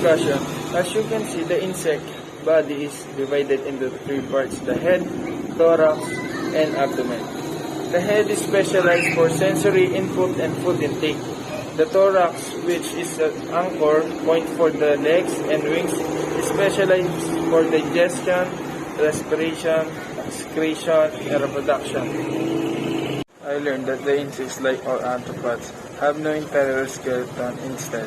discussion. As you can see, the insect body is divided into three parts: the head, thorax, and abdomen. The head is specialized for sensory input and food intake. The thorax, which is an anchor point for the legs and wings, is specialized for digestion, respiration, excretion, and reproduction. I learned that the insects, like all arthropods, have no interior skeleton. Instead,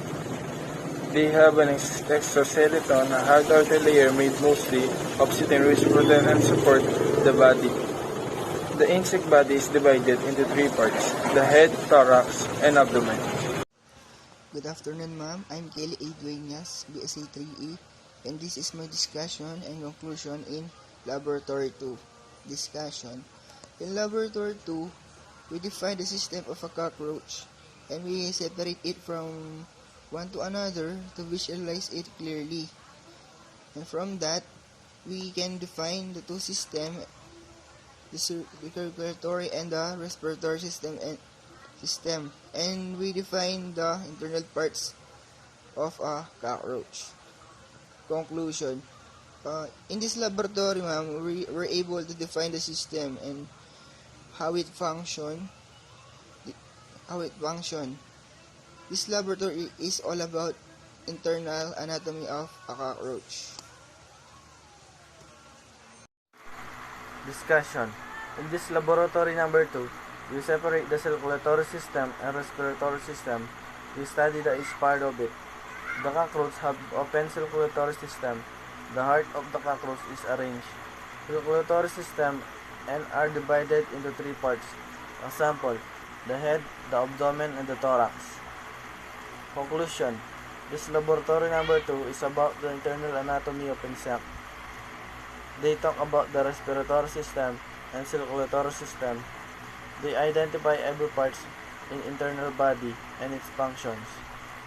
they have an exoskeleton, a hard outer layer made mostly of chitin, which protect and support the body. The insect body is divided into three parts: the head, thorax, and abdomen. Good afternoon, ma'am. I'm Kelly A. Dueñas, BSA 3A, and this is my discussion and conclusion in Laboratory 2. Discussion. In Laboratory 2, we define the system of a cockroach, and we separate it from one to another to visualize it clearly. And from that, we can define the two systems, the circulatory and the respiratory system, and we define the internal parts of a cockroach. Conclusion. In this laboratory, ma'am, we were able to define the system and how it function. This laboratory is all about internal anatomy of a cockroach. Discussion. In this laboratory number 2, we separate the circulatory system and respiratory system. We study the each part of it. The cockroach have open circulatory system. The heart of the cockroach is arranged. Circulatory system and are divided into three parts. Example: the head, the abdomen, and the thorax. Conclusion. This laboratory number 2 is about the internal anatomy of insect. They talk about the respiratory system and circulatory system. They identify every part in internal body and its functions.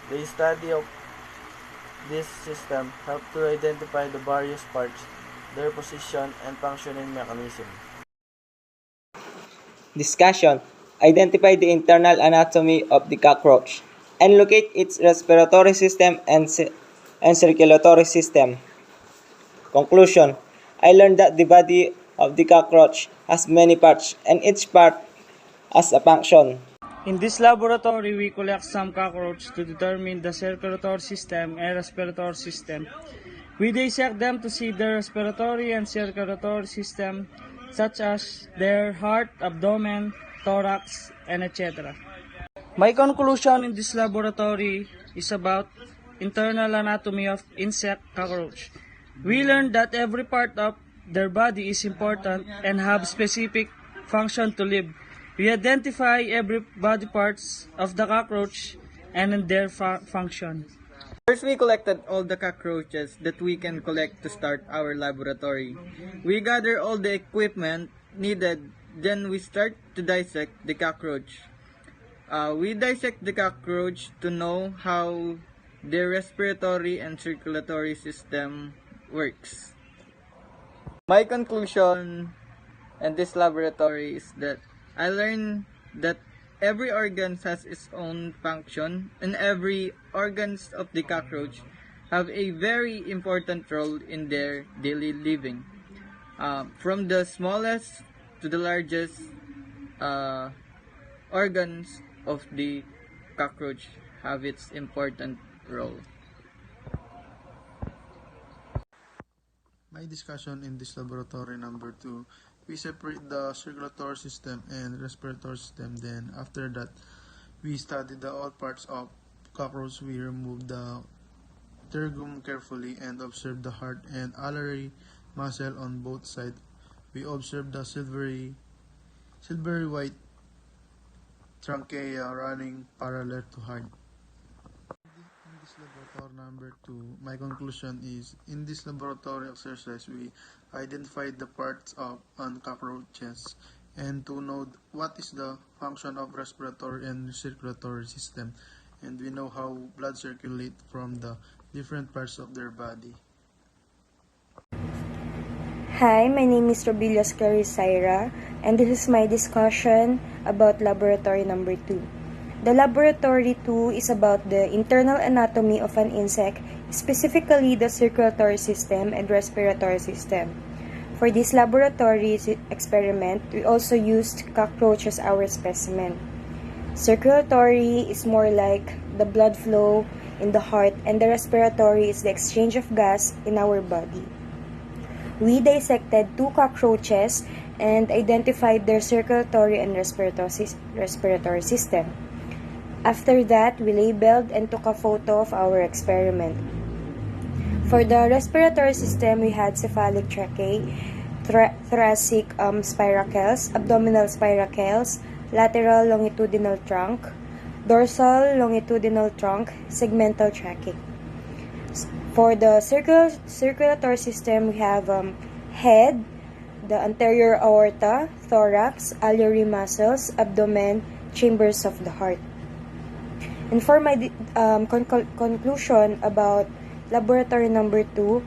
The study of this system help to identify the various parts, their position, and functioning mechanism. Discussion. Identify the internal anatomy of the cockroach and locate its respiratory system and circulatory system. Conclusion. I learned that the body of the cockroach has many parts and each part has a function. In this laboratory, we collect some cockroaches to determine the circulatory system and respiratory system. We dissect them to see their respiratory and circulatory system, such as their heart, abdomen, thorax, and etc. My conclusion in this laboratory is about internal anatomy of insect cockroach. We learned that every part of their body is important and have specific function to live. We identify every body parts of the cockroach and their function. First, we collected all the cockroaches that we can collect to start our laboratory. We gather all the equipment needed, then we start to dissect the cockroach. We dissect the cockroach to know how their respiratory and circulatory system works. My conclusion in this laboratory is that I learned that every organ has its own function, and every organs of the cockroach have a very important role in their daily living. From the smallest to the largest organs of the cockroach have its important role. My discussion in this laboratory number 2, we separate the circulatory system and respiratory system. Then after that, we study the all parts of cockroach. We remove the tergum carefully and observe the heart and alveolar muscle on both sides. We observe the silvery white trachea running parallel to heart. In this laboratory number 2, my conclusion is, in this laboratory exercise, we identified the parts of cockroaches and to know what is the function of respiratory and circulatory system, and we know how blood circulate from the different parts of their body. Hi, my name is Robilias Clarisaira, and this is my discussion about laboratory number 2. The laboratory 2 is about the internal anatomy of an insect specifically the circulatory system and respiratory system. For this laboratory experiment, we also used cockroach as our specimen. Circulatory is more like the blood flow in the heart, and the respiratory is the exchange of gas in our body. We dissected 2 cockroaches and identified their circulatory and respiratory system. After that, we labeled and took a photo of our experiment. For the respiratory system, we had cephalic tracheae, thoracic spiracles, abdominal spiracles, lateral longitudinal trunk, dorsal longitudinal trunk, segmental tracheae. For the circulatory system, we have head, the anterior aorta, thorax, alveolar muscles, abdomen, chambers of the heart. And for my conclusion about laboratory number 2,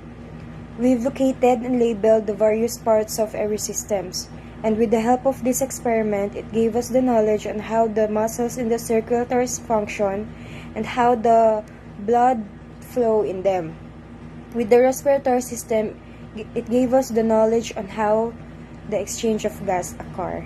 we've located and labeled the various parts of every systems. And with the help of this experiment, it gave us the knowledge on how the muscles in the circulatory function and how the blood flow in them. With the respiratory system, it gave us the knowledge on how the exchange of gas occur.